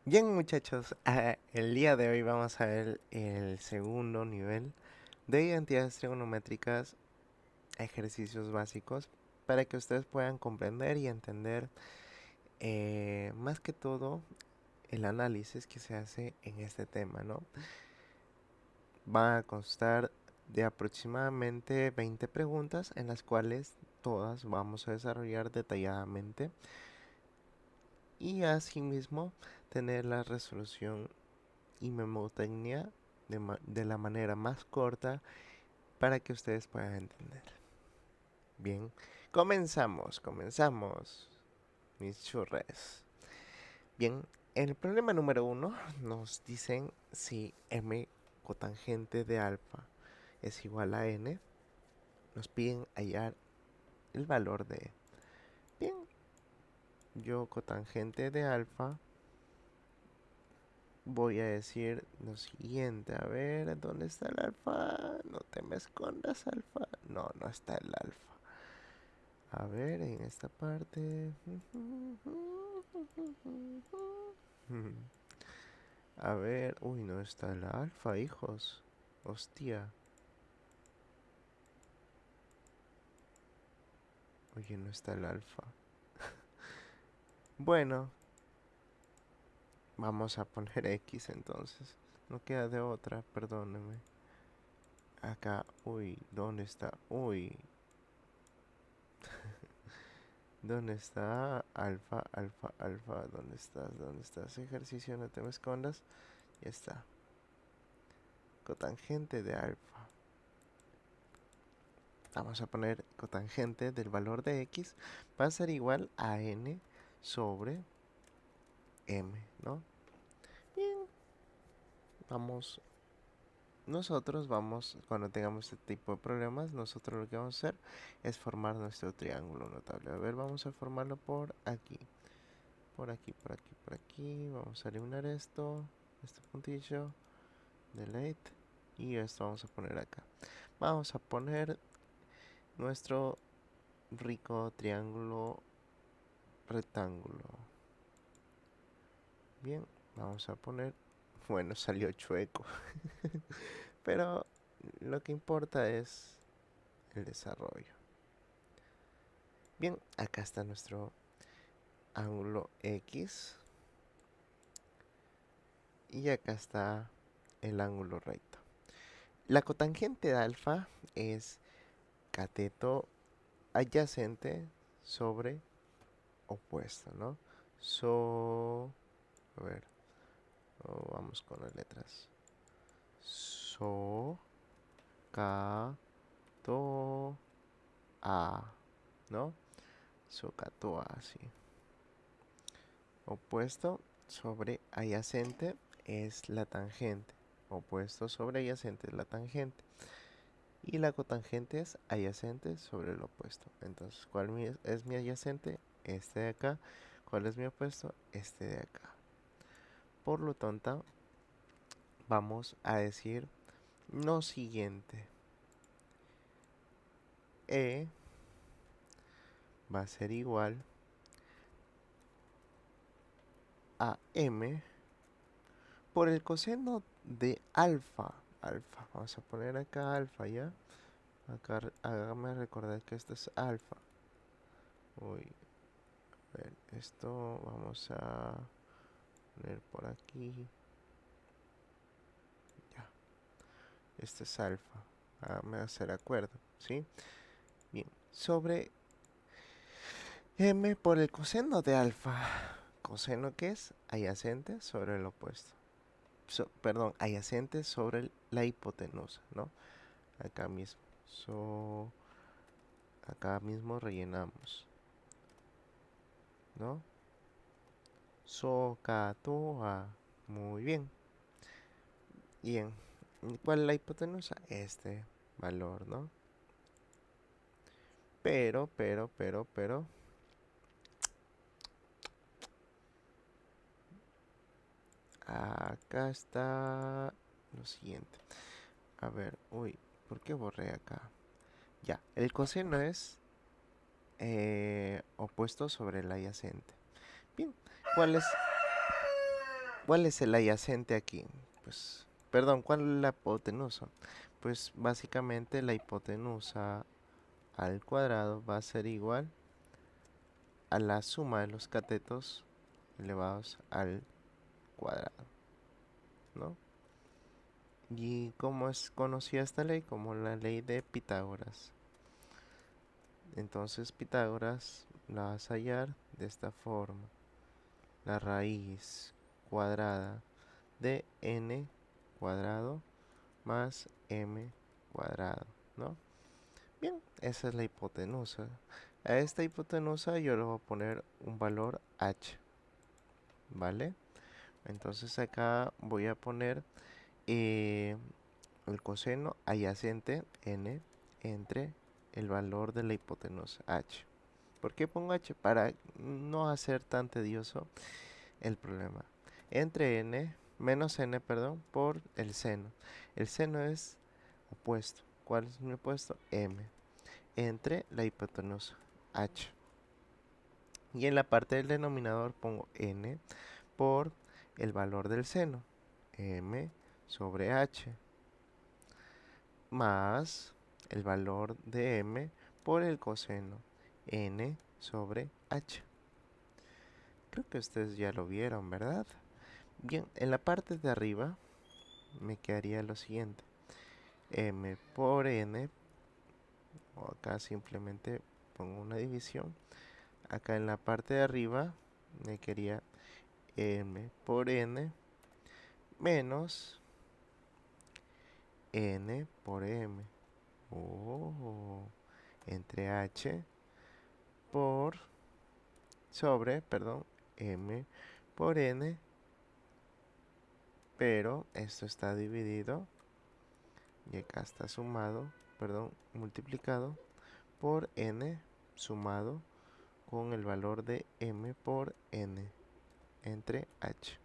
Bien, muchachos, el día de hoy vamos a ver el segundo nivel de identidades trigonométricas, ejercicios básicos, para que ustedes puedan comprender y entender más que todo el análisis que se hace en este tema, ¿no? Va a constar de aproximadamente 20 preguntas en las cuales todas vamos a desarrollar detalladamente y asimismo tener la resolución y memotecnia de la manera más corta para que ustedes puedan entender. Bien, comenzamos, mis churres. Bien, en el problema número uno nos dicen si m cotangente de alfa es igual a n, nos piden hallar el valor de. Bien, yo cotangente de alfa voy a decir lo siguiente. A ver, ¿dónde está el alfa? No te me escondas, alfa. No, no está el alfa. A ver, en esta parte. A ver, uy, no está el alfa, hijos. Hostia. Oye, no está el alfa. Bueno, vamos a poner X entonces. No queda de otra, perdóneme. Acá, uy, ¿dónde está? Uy, ¿dónde está? Alfa, alfa, alfa. ¿Dónde estás? ¿Dónde estás? Ejercicio, no te me escondas. Ya está. Cotangente de alfa. Vamos a poner cotangente del valor de x va a ser igual a n sobre m, ¿no? Bien, vamos. Nosotros vamos, cuando tengamos este tipo de problemas, nosotros lo que vamos a hacer es formar nuestro triángulo notable. A ver, vamos a formarlo por aquí. Por aquí, por aquí, por aquí. Vamos a eliminar esto, este puntillo, delete. Y esto vamos a poner acá. Vamos a poner nuestro rico triángulo rectángulo. Bien, vamos a poner. Bueno, salió chueco. Pero lo que importa es el desarrollo. Bien, acá está nuestro ángulo X. Y acá está el ángulo recto. La cotangente de alfa es cateto adyacente sobre opuesto, ¿no? A ver, vamos con las letras. So, ca, to, a, ¿no? Socatoa, así. Opuesto sobre adyacente es la tangente. Opuesto sobre adyacente es la tangente. Y la cotangente es adyacente sobre el opuesto. Entonces, ¿cuál es mi adyacente? Este de acá. ¿Cuál es mi opuesto? Este de acá. Por lo tanto, vamos a decir lo siguiente. E va a ser igual a m por el coseno de alfa. Alfa. Vamos a poner acá alfa ya. Acá hágame recordar que esto es alfa. Uy, a ver, esto vamos a poner por aquí. Ya, este es alfa. Hágame hacer acuerdo, ¿sí? Bien, sobre m por el coseno de alfa. Coseno que es adyacente sobre el opuesto. Perdón, adyacente sobre la hipotenusa, ¿no? Acá mismo. Acá mismo rellenamos, ¿no? Socatoa. Muy bien. Bien. ¿Cuál es la hipotenusa? Este valor, ¿no? Pero. Acá está lo siguiente. A ver, uy, ¿por qué borré acá? Ya, el coseno es opuesto sobre el adyacente. Bien, ¿cuál es? ¿Cuál es el adyacente aquí? Pues, perdón, ¿cuál es la hipotenusa? Pues básicamente la hipotenusa al cuadrado va a ser igual a la suma de los catetos elevados al cuadrado, ¿no? ¿Y cómo es conocida esta ley? Como la ley de Pitágoras. Entonces Pitágoras la vas a hallar de esta forma. La raíz cuadrada de n cuadrado más m cuadrado, ¿no? Bien, esa es la hipotenusa. A esta hipotenusa yo le voy a poner un valor h, ¿vale? Entonces acá voy a poner eh, el coseno adyacente n entre el valor de la hipotenusa h. ¿Por qué pongo h? Para no hacer tan tedioso el problema. Entre n, menos n, perdón, por el seno. El seno es opuesto. ¿Cuál es mi opuesto? M. Entre la hipotenusa h. Y en la parte del denominador pongo n por el valor del seno. M sobre h. Más el valor de m por el coseno. N sobre h. Creo que ustedes ya lo vieron, ¿verdad? Bien, en la parte de arriba me quedaría lo siguiente. M por n, o acá simplemente pongo una división. Acá en la parte de arriba me quedaría m por n menos n por m. Oh, entre h por sobre, perdón, m por n, pero esto está dividido y acá está sumado, perdón, multiplicado por n sumado con el valor de m por n entre h.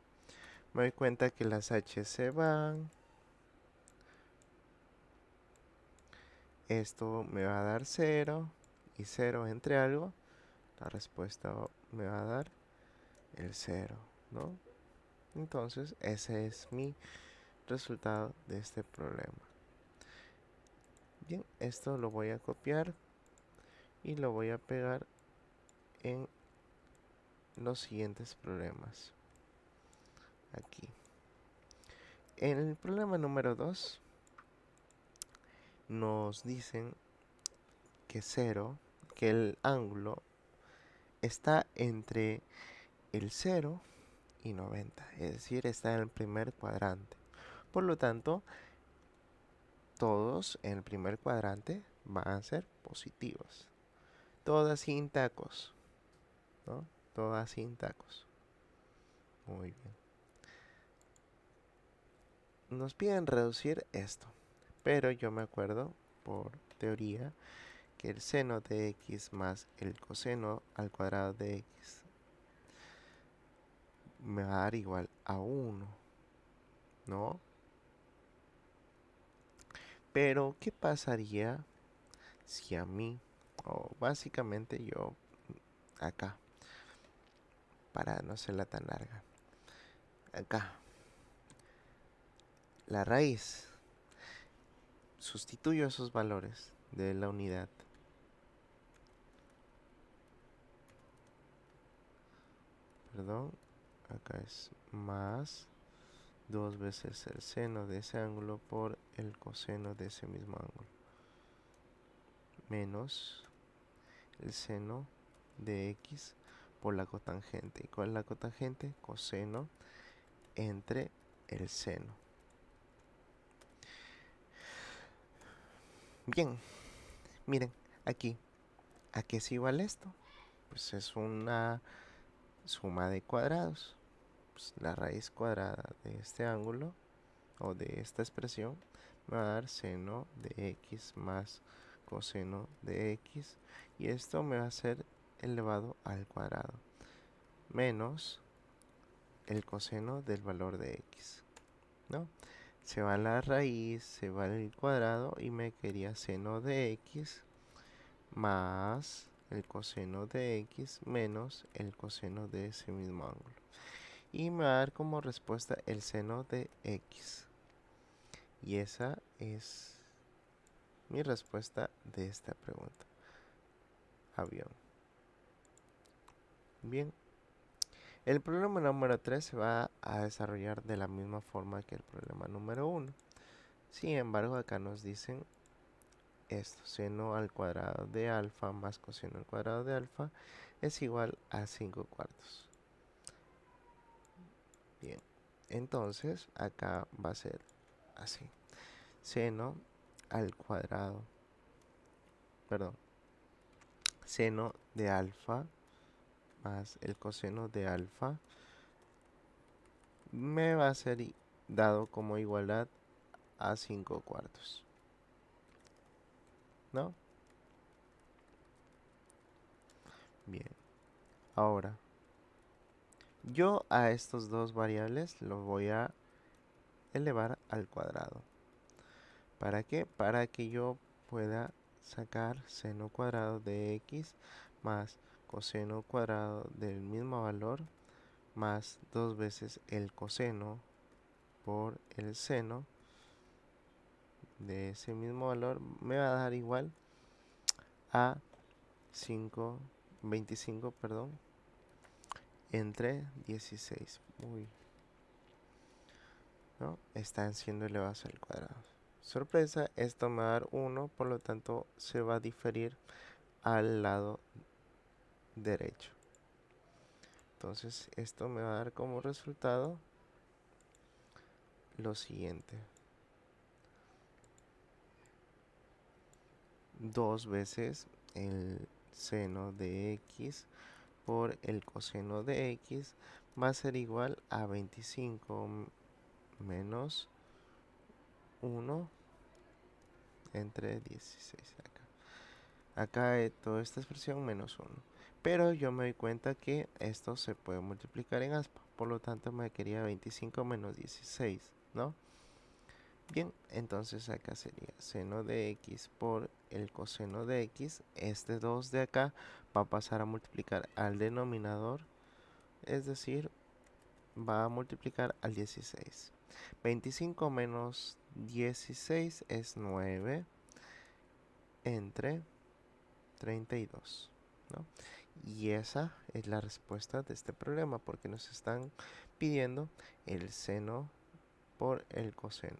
Me doy cuenta que las h se van. Esto me va a dar 0 y 0 entre algo. La respuesta me va a dar el 0, ¿no? Entonces ese es mi resultado de este problema. Bien, esto lo voy a copiar y lo voy a pegar en los siguientes problemas. Aquí. En el problema número 2 nos dicen que 0, que el ángulo está entre el 0 y 90, es decir, está en el primer cuadrante. Por lo tanto, todos en el primer cuadrante van a ser positivos. Todas sin tacos, ¿no? Todas sin tacos. Muy bien. Nos piden reducir esto, pero yo me acuerdo por teoría que el seno de x más el coseno al cuadrado de x me va a dar igual a 1, ¿no? Pero, ¿qué pasaría si a mí, o básicamente yo, acá, para no hacerla tan larga, acá, la raíz, sustituyo esos valores de la unidad, perdón, acá es más 2 veces el seno de ese ángulo por el coseno de ese mismo ángulo, menos el seno de x por la cotangente. ¿Y cuál es la cotangente? Coseno entre el seno. Bien, miren, aquí, ¿a qué es igual esto? Pues es una suma de cuadrados. Pues la raíz cuadrada de este ángulo o de esta expresión me va a dar seno de x más coseno de x, y esto me va a ser elevado al cuadrado menos el coseno del valor de x, ¿no? Se va la raíz, se va el cuadrado y me quedaría seno de x más el coseno de x menos el coseno de ese mismo ángulo. y me va a dar como respuesta el seno de x. Y esa es mi respuesta de esta pregunta. Avión. Bien. El problema número 3 se va a desarrollar de la misma forma que el problema número 1. Sin embargo, acá nos dicen esto, seno al cuadrado de alfa más coseno al cuadrado de alfa es igual a 5 cuartos. Bien, entonces acá va a ser así, seno al cuadrado, perdón, seno de alfa más el coseno de alfa me va a ser dado como igualdad a 5 cuartos, ¿no? Bien, ahora yo a estos dos variables los voy a elevar al cuadrado. ¿Para qué? Para que yo pueda sacar seno cuadrado de x más coseno cuadrado del mismo valor más 2 veces el coseno por el seno de ese mismo valor me va a dar igual a 25, perdón, entre 16. Uy, ¿no? Están siendo elevados al cuadrado. Sorpresa, esto me va a dar 1, por lo tanto se va a diferir al lado derecho. Entonces esto me va a dar como resultado lo siguiente. 2 veces el seno de x por el coseno de x va a ser igual a 25 menos 1 entre 16 acá. Acá toda esta expresión menos 1. Pero yo me doy cuenta que esto se puede multiplicar en aspa. Por lo tanto me quedaría 25 menos 16, ¿no? Bien, entonces acá sería seno de x por el coseno de x. Este 2 de acá va a pasar a multiplicar al denominador, es decir, va a multiplicar al 16. 25 menos 16 es 9 entre 32, ¿no? Y esa es la respuesta de este problema, porque nos están pidiendo el seno por el coseno.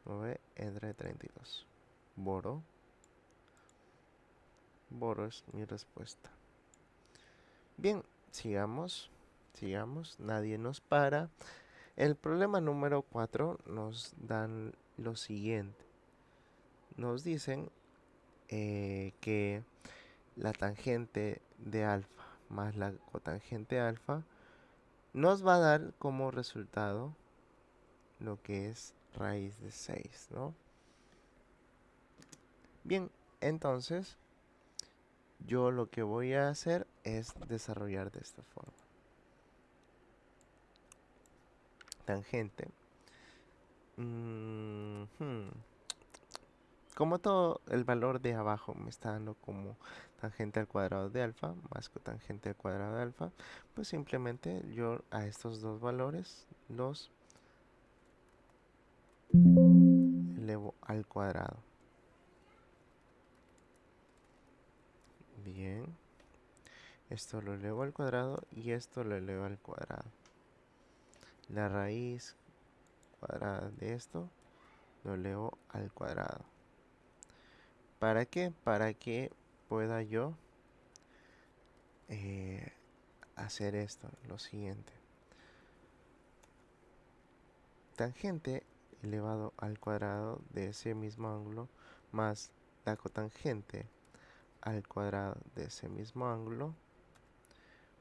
9 entre 32. Boro. Boro es mi respuesta. Bien, sigamos. Sigamos. Nadie nos para. El problema número 4 nos dan lo siguiente. Nos dicen que la tangente de alfa más la cotangente alfa nos va a dar como resultado lo que es raíz de 6, ¿no? Bien, entonces yo lo que voy a hacer es desarrollar de esta forma. Tangente. Como todo el valor de abajo me está dando como tangente al cuadrado de alfa más cotangente al cuadrado de alfa, pues simplemente yo a estos dos valores los elevo al cuadrado. Bien, esto lo elevo al cuadrado y esto lo elevo al cuadrado. La raíz cuadrada de esto lo elevo al cuadrado. ¿Para qué? Para que pueda yo hacer esto, lo siguiente. Tangente elevado al cuadrado de ese mismo ángulo más la cotangente al cuadrado de ese mismo ángulo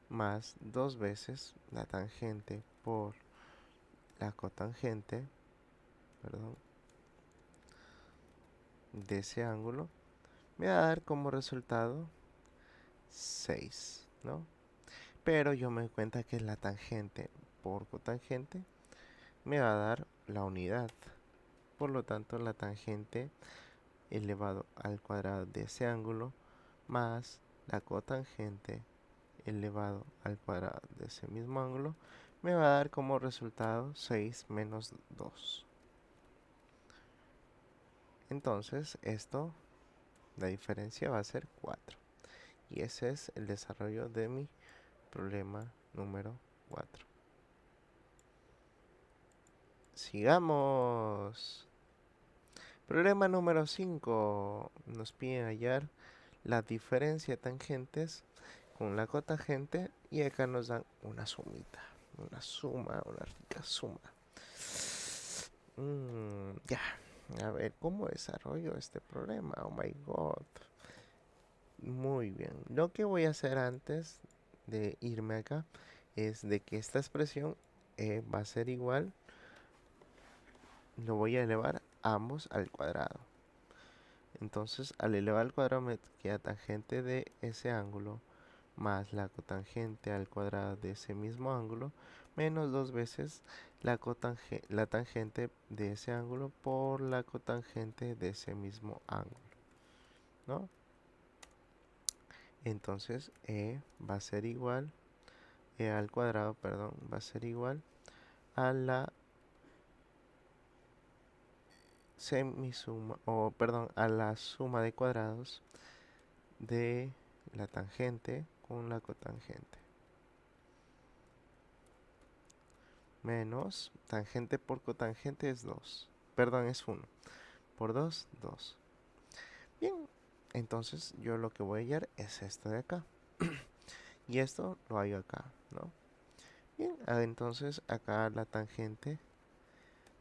más 2 veces la tangente por la cotangente, perdón, de ese ángulo me va a dar como resultado 6, ¿no? Pero yo me doy cuenta que la tangente por cotangente me va a dar la unidad. Por lo tanto, la tangente elevado al cuadrado de ese ángulo más la cotangente elevado al cuadrado de ese mismo ángulo me va a dar como resultado 6 menos 2. Entonces esto, la diferencia va a ser 4. Y ese es el desarrollo de mi problema número 4. Sigamos. Problema número 5. Nos piden hallar la diferencia de tangentes con la cotangente y acá nos dan una sumita. Una suma, una rica suma. Ya. A ver, ¿cómo desarrollo este problema? Oh my god. Muy bien. Lo que voy a hacer antes de irme acá es de que esta expresión va a ser igual. Lo voy a elevar ambos al cuadrado. Entonces, al elevar al cuadrado me queda tangente de ese ángulo más la cotangente al cuadrado de ese mismo ángulo menos 2 veces la tangente de ese ángulo por la cotangente de ese mismo ángulo, ¿no? Entonces, va a ser igual, al cuadrado, perdón, va a ser igual a la semisuma, o perdón, a la suma de cuadrados de la tangente con la cotangente. Menos tangente por cotangente es 2. Perdón, es 1. Por 2, 2. Bien, entonces yo lo que voy a hallar es esto de acá. Y esto lo hallo acá, ¿no? Bien, entonces acá la tangente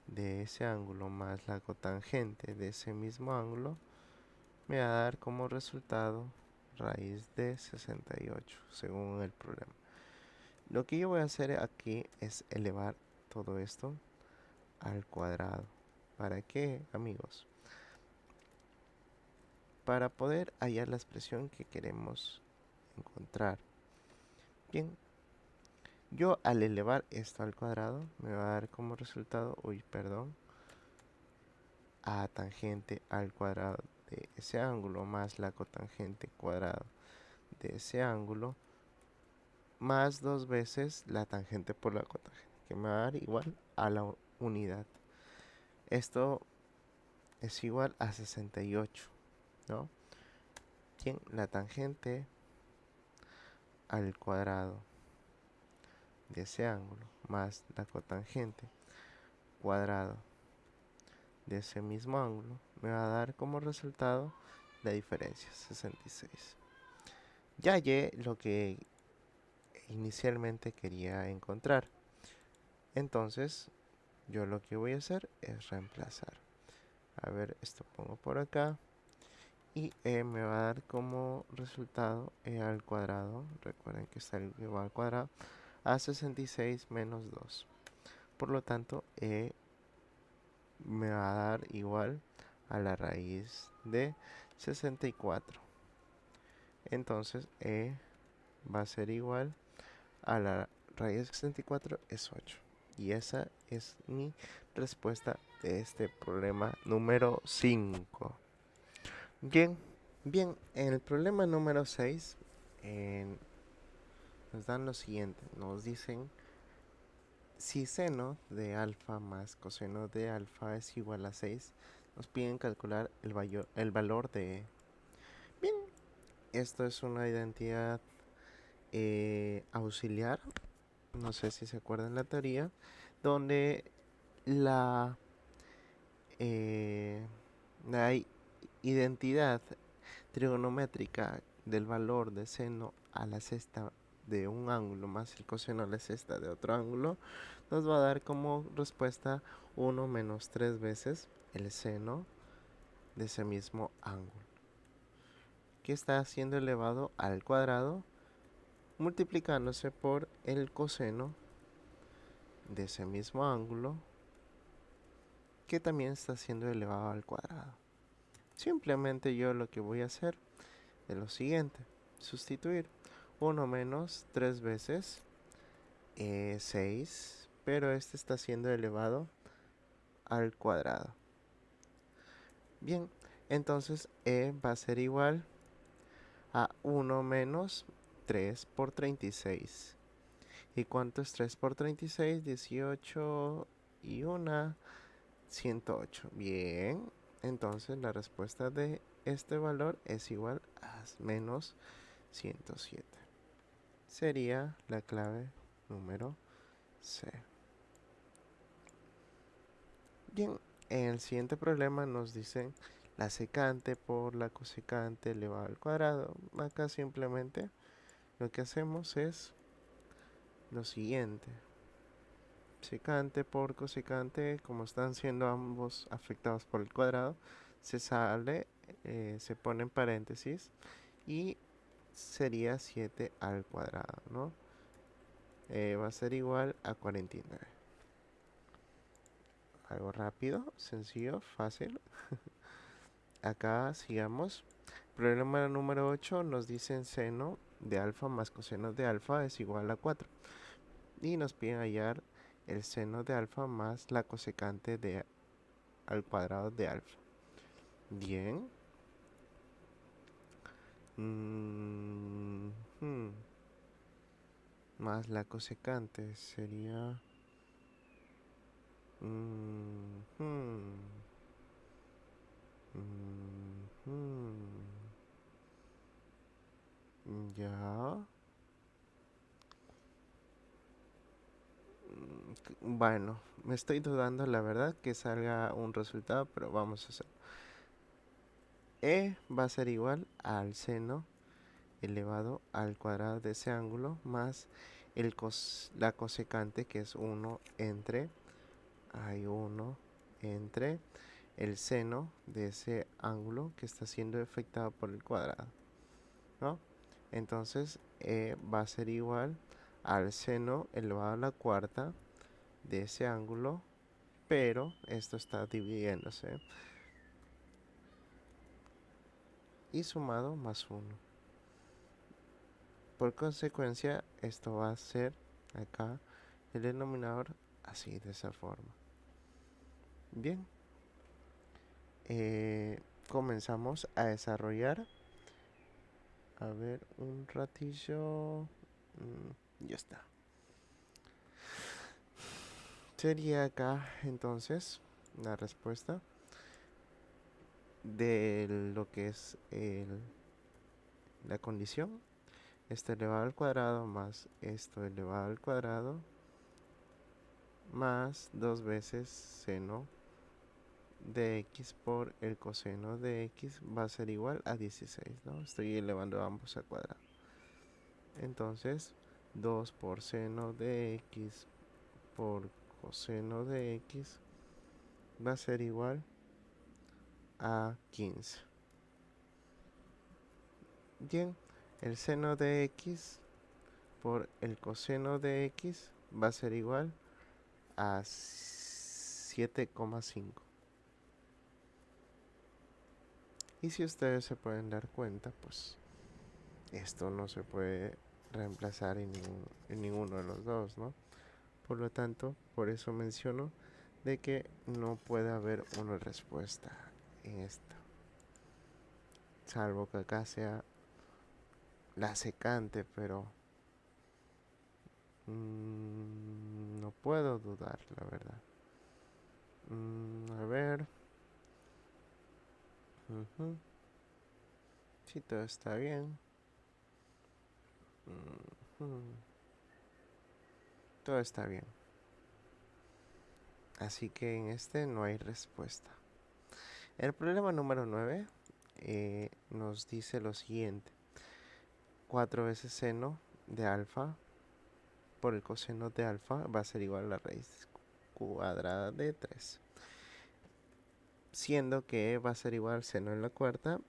de ese ángulo más la cotangente de ese mismo ángulo me va a dar como resultado raíz de 68, según el problema. Lo que yo voy a hacer aquí es elevar todo esto al cuadrado. ¿Para qué, amigos? Para poder hallar la expresión que queremos encontrar. Bien, yo al elevar esto al cuadrado me va a dar como resultado, a tangente al cuadrado de ese ángulo más la cotangente cuadrado de ese ángulo más 2 veces la tangente por la cotangente, que me va a dar igual a la unidad. Esto es igual a 68, ¿no? Bien, la tangente al cuadrado de ese ángulo más la cotangente cuadrado de ese mismo ángulo me va a dar como resultado la diferencia, 66. Ya hallé lo que inicialmente quería encontrar. Entonces, yo lo que voy a hacer es reemplazar. A ver, esto pongo por acá. Y me va a dar como resultado al cuadrado. Recuerden que está igual al cuadrado a 66 menos 2. Por lo tanto, me va a dar igual a la raíz de 64. Entonces, va a ser igual a la raíz de 64 es 8. Y esa es mi respuesta de este problema número 5. Bien, bien, en el problema número 6 nos dan lo siguiente. Nos dicen si seno de alfa más coseno de alfa es igual a 6, nos piden calcular el valor de... Bien, esto es una identidad auxiliar, no sé si se acuerdan la teoría, donde la, eh, la identidad trigonométrica del valor de seno a la sexta de un ángulo más el coseno a la sexta de otro ángulo nos va a dar como respuesta 1 menos 3 veces el seno de ese mismo ángulo, que está siendo elevado al cuadrado multiplicándose por el coseno de ese mismo ángulo, que también está siendo elevado al cuadrado. Simplemente yo lo que voy a hacer es lo siguiente: sustituir 1 menos 3 veces 6, pero este está siendo elevado al cuadrado. Bien, entonces va a ser igual a 1 menos 3 por 36. ¿Y cuánto es 3 por 36? 18 y una, 108. Bien, entonces la respuesta de este valor es igual a menos 107. Sería la clave número C. Bien, en el siguiente problema nos dicen la secante por la cosecante elevado al cuadrado. Acá simplemente lo que hacemos es lo siguiente. Secante por cosecante, como están siendo ambos afectados por el cuadrado, se sale, se pone en paréntesis y sería 7 al cuadrado, ¿no? Va a ser igual a 49. Algo rápido, sencillo, fácil. Acá sigamos. Problema número 8 nos dicen seno de alfa más coseno de alfa es igual a 4. Y nos piden hallar el seno de alfa más la cosecante de al cuadrado de alfa. Bien. Más la cosecante sería... Ya. Bueno, me estoy dudando la verdad que salga un resultado, pero vamos a hacer. E va a ser igual al seno elevado al cuadrado de ese ángulo más la cosecante, que es 1 entre, hay 1 entre el seno de ese ángulo que está siendo afectado por el cuadrado, ¿no? Entonces va a ser igual al seno elevado a la cuarta de ese ángulo, pero esto está dividiéndose, y sumado más 1. Por consecuencia, esto va a ser acá el denominador así, de esa forma. Bien, comenzamos a desarrollar. A ver, un ratillo. Ya está. Sería acá entonces la respuesta de lo que es la condición. Esto elevado al cuadrado más esto elevado al cuadrado más 2 veces seno de x por el coseno de x va a ser igual a 16, ¿no? Estoy elevando ambos al cuadrado. Entonces, 2 por seno de x por coseno de x va a ser igual a 15. Bien, el seno de x por el coseno de x va a ser igual a 7,5. Y si ustedes se pueden dar cuenta, pues esto no se puede reemplazar en ninguno de los dos, ¿no? Por lo tanto, por eso menciono de que no puede haber una respuesta en esto, salvo que acá sea la secante, pero no puedo dudar, la verdad. A ver. Si todo está bien. Todo está bien. Así que en este no hay respuesta. El problema número 9 nos dice lo siguiente. 4 veces seno de alfa por el coseno de alfa va a ser igual a la raíz cuadrada de 3. Siendo que va a ser igual al seno en la cuarta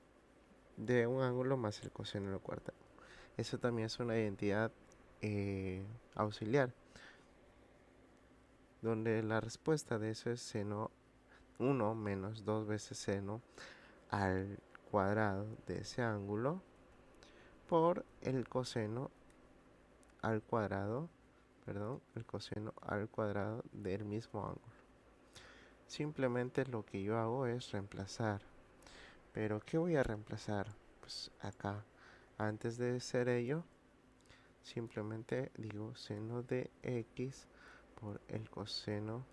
de un ángulo más el coseno en la cuarta. Eso también es una identidad auxiliar, donde la respuesta de eso es seno 1 menos 2 veces seno al cuadrado de ese ángulo por el coseno al cuadrado, el coseno al cuadrado del mismo ángulo. Simplemente lo que yo hago es reemplazar. Pero ¿qué voy a reemplazar? Pues acá, antes de hacer ello, simplemente digo seno de x por el coseno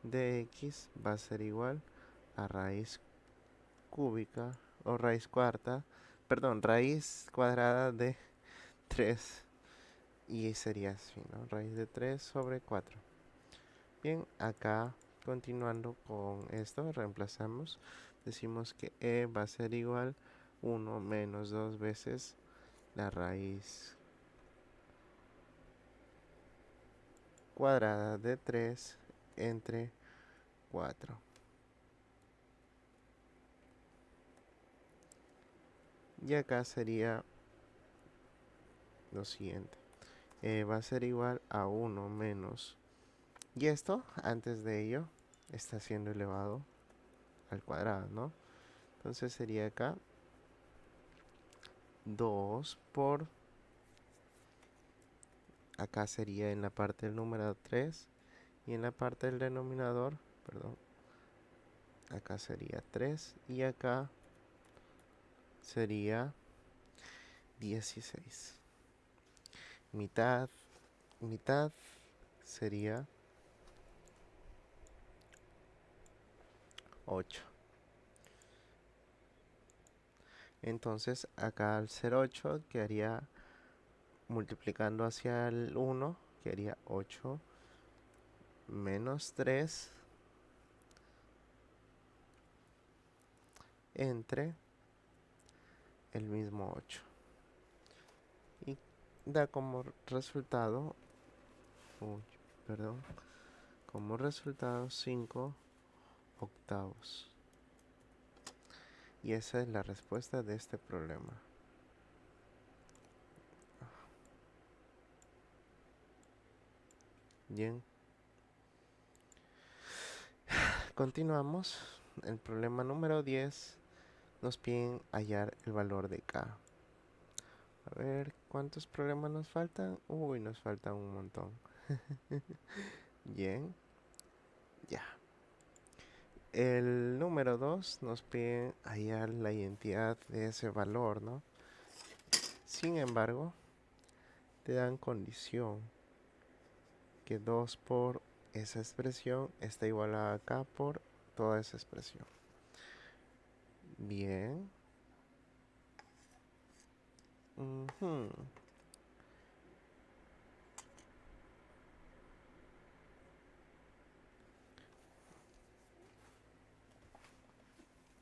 de x va a ser igual a raíz cúbica o raíz cuarta, perdón, raíz cuadrada de 3 y sería así, ¿no? Raíz de 3 sobre 4. Bien, acá continuando con esto, reemplazamos, decimos que e va a ser igual 1 menos 2 veces la raíz cuadrada de 3 entre 4. Y acá sería lo siguiente. Va a ser igual a 1 menos. Y esto, antes de ello, está siendo elevado al cuadrado, ¿no? Entonces sería acá 2 por... Acá sería en la parte del numerador 3 y en la parte del denominador, perdón, acá sería 3 y acá sería 16. Mitad, mitad sería 8. Entonces acá al ser 8 quedaría multiplicando hacia el 1, quedaría 8 menos 3 entre el mismo 8. Y da como resultado, uy, perdón, como resultado 5 octavos. Y esa es la respuesta de este problema. Bien, continuamos. El problema número 10 nos piden hallar el valor de k. A ver, ¿cuántos problemas nos faltan? Uy, nos faltan un montón. Bien, ya. El número 2 nos pide hallar la identidad de ese valor, ¿no? Sin embargo, te dan condición que 2 por esa expresión está igual a k por toda esa expresión. Bien. Ujú.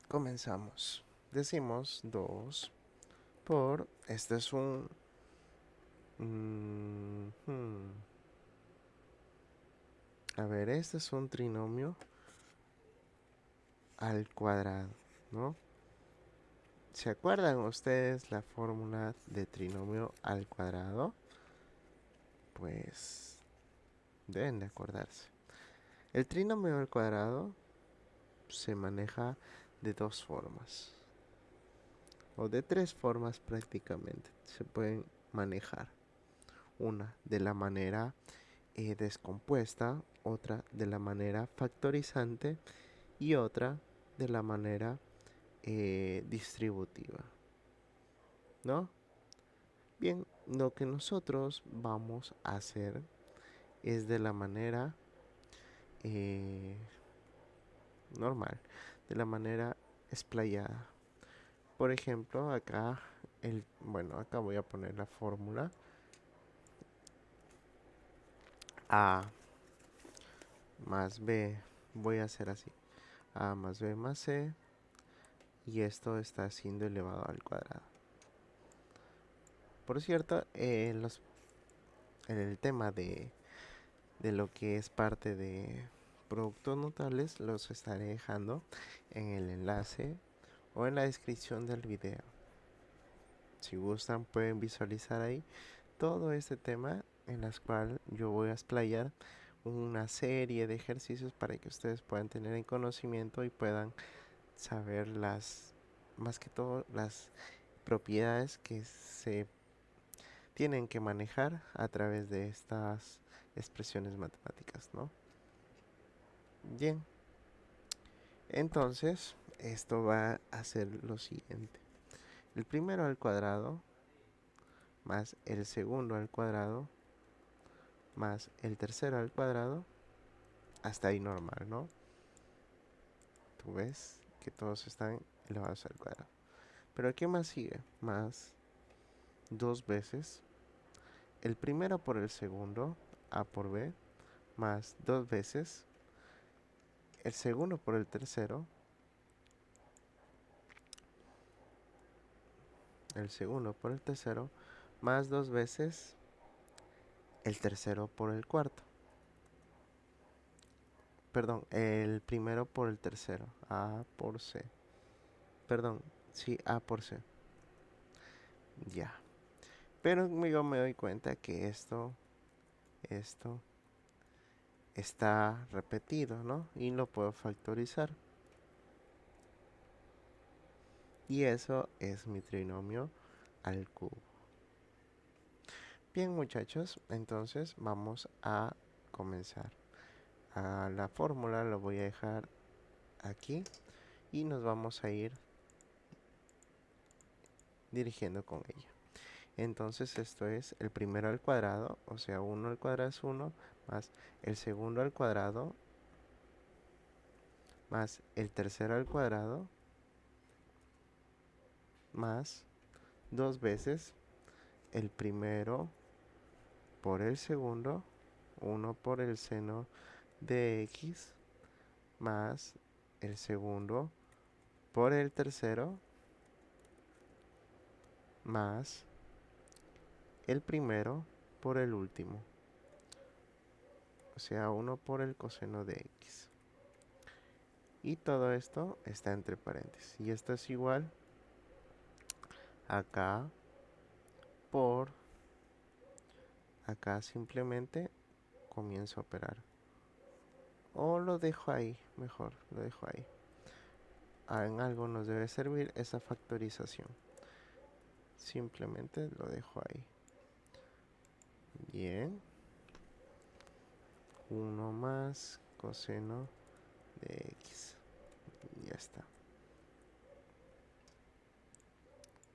Comenzamos. Decimos 2 por, este es un... A ver, este es un trinomio al cuadrado, ¿no? ¿Se acuerdan ustedes la fórmula de trinomio al cuadrado? Pues deben de acordarse. El trinomio al cuadrado se maneja de dos formas, o de tres formas prácticamente. Se pueden manejar. Una de la manera descompuesta, otra de la manera factorizante y otra de la manera distributiva, ¿no? Bien, lo que nosotros vamos a hacer es de la manera eh, normal, de la manera explayada. Por ejemplo, acá, bueno, acá voy a poner la fórmula. A más B, voy a hacer así. A más B más C, y esto está siendo elevado al cuadrado. Por cierto, en el tema de lo que es parte de productos notables, los estaré dejando en el enlace o en la descripción del video. Si gustan pueden visualizar ahí todo este tema en las cual yo voy a explayar una serie de ejercicios para que ustedes puedan tener en conocimiento y puedan saber más que todo las propiedades que se tienen que manejar a través de estas expresiones matemáticas, ¿no? Bien, entonces esto va a ser lo siguiente. El primero al cuadrado más el segundo al cuadrado más el tercero al cuadrado, hasta ahí normal, ¿no? Tú ves que todos están elevados al cuadrado. Pero ¿qué más sigue? Más dos veces el primero por el segundo, a por b, más dos veces el segundo por el tercero, el segundo por el tercero, más dos veces el tercero por el cuarto. Perdón, el primero por el tercero, a por c. Perdón, sí, a por c. Ya. Pero yo me doy cuenta que esto está repetido, ¿no? Y lo puedo factorizar. Y eso es mi trinomio al cubo. Bien, muchachos, entonces vamos a comenzar. A la fórmula lo voy a dejar aquí y nos vamos a ir dirigiendo con ella. Entonces esto es el primero al cuadrado, o sea, 1 al cuadrado es 1, más el segundo al cuadrado, más el tercero al cuadrado, más dos veces el primero por el segundo, 1 por el seno de x, más el segundo por el tercero, más el primero por el último, o sea, 1 por el coseno de x. Y todo esto está entre paréntesis. Y esto es igual acá por acá, simplemente comienzo a operar. O lo dejo ahí, mejor, lo dejo ahí. En algo nos debe servir esa factorización. Simplemente lo dejo ahí. Bien. 1 más coseno de x. Ya está.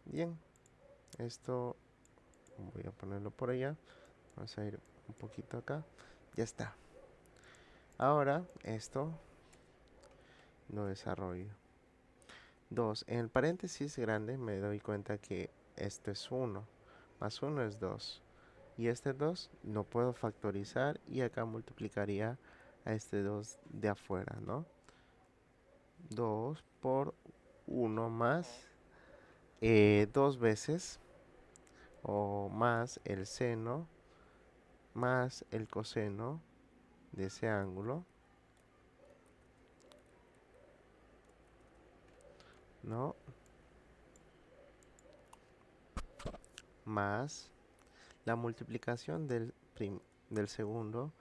Bien. Esto voy a ponerlo por allá. Vamos a ir un poquito acá. Ya está. Ahora esto lo desarrollo. 2. En el paréntesis grande me doy cuenta que esto es 1. Más 1 es 2. Y este 2 no puedo factorizar y acá multiplicaría a este 2 de afuera, ¿no? 2 por 1 más 2 veces o más el seno más el coseno de ese ángulo, ¿no? Más la multiplicación del segundo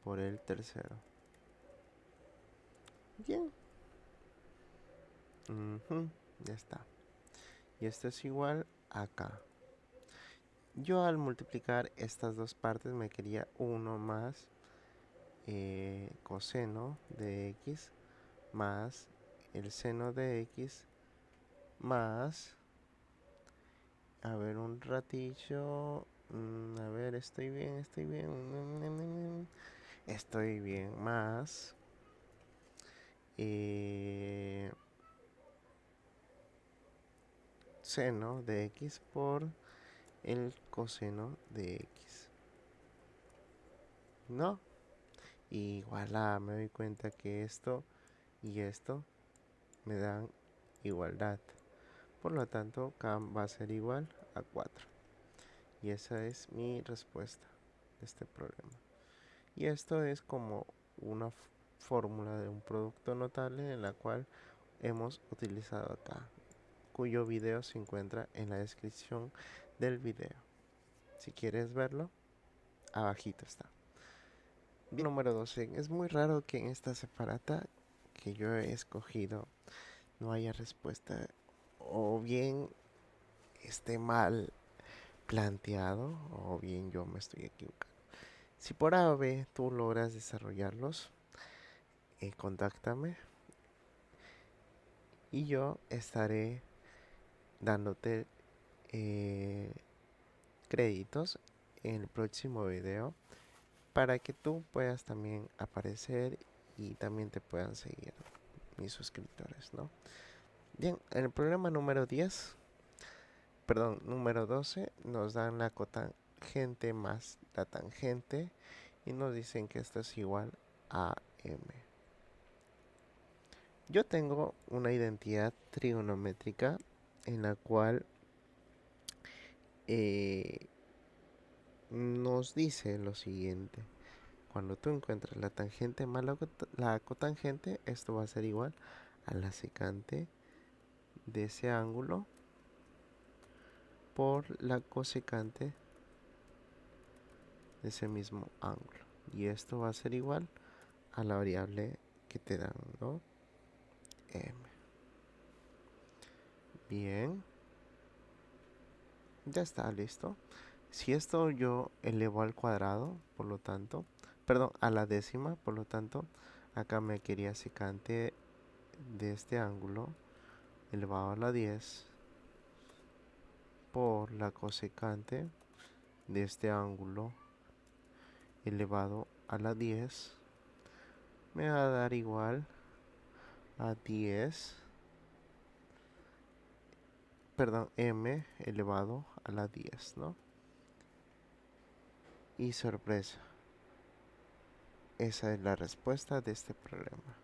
por el tercero. Bien. Ya está. Y esto es igual acá. Yo al multiplicar estas dos partes me quería 1 más coseno de x más el seno de x más, a ver un ratillo, a ver, estoy bien, estoy bien, más seno de x por el coseno de x, ¿no? Y voilà, me doy cuenta que esto y esto me dan igualdad. Por lo tanto, K va a ser igual a 4. Y esa es mi respuesta de este problema. Y esto es como una fórmula de un producto notable en la cual hemos utilizado acá, cuyo video se encuentra en la descripción del video. Si quieres verlo, abajito está. Bien, número 12. Es muy raro que en esta separata que yo he escogido no haya respuesta, o bien esté mal planteado, o bien yo me estoy equivocando. Si por A o B tú logras desarrollarlos, contáctame y yo estaré dándote créditos en el próximo video para que tú puedas también aparecer y también te puedan seguir mis suscriptores, ¿no? Bien, en el problema número 12, nos dan la cotangente más la tangente y nos dicen que esto es igual a m. Yo tengo una identidad trigonométrica en la cual nos dice lo siguiente. Cuando tú encuentras la tangente más la cotangente, esto va a ser igual a la secante de ese ángulo por la cosecante de ese mismo ángulo. Y esto va a ser igual a la variable que te dan, ¿no? M. Bien. Ya está, listo. Si esto yo elevo al cuadrado, por lo tanto, perdón, a la décima, por lo tanto, acá me quería secante de este ángulo elevado a la 10 por la cosecante de este ángulo elevado a la 10 me va a dar igual a 10, perdón, m elevado a la 10, ¿no? Y sorpresa, esa es la respuesta de este problema.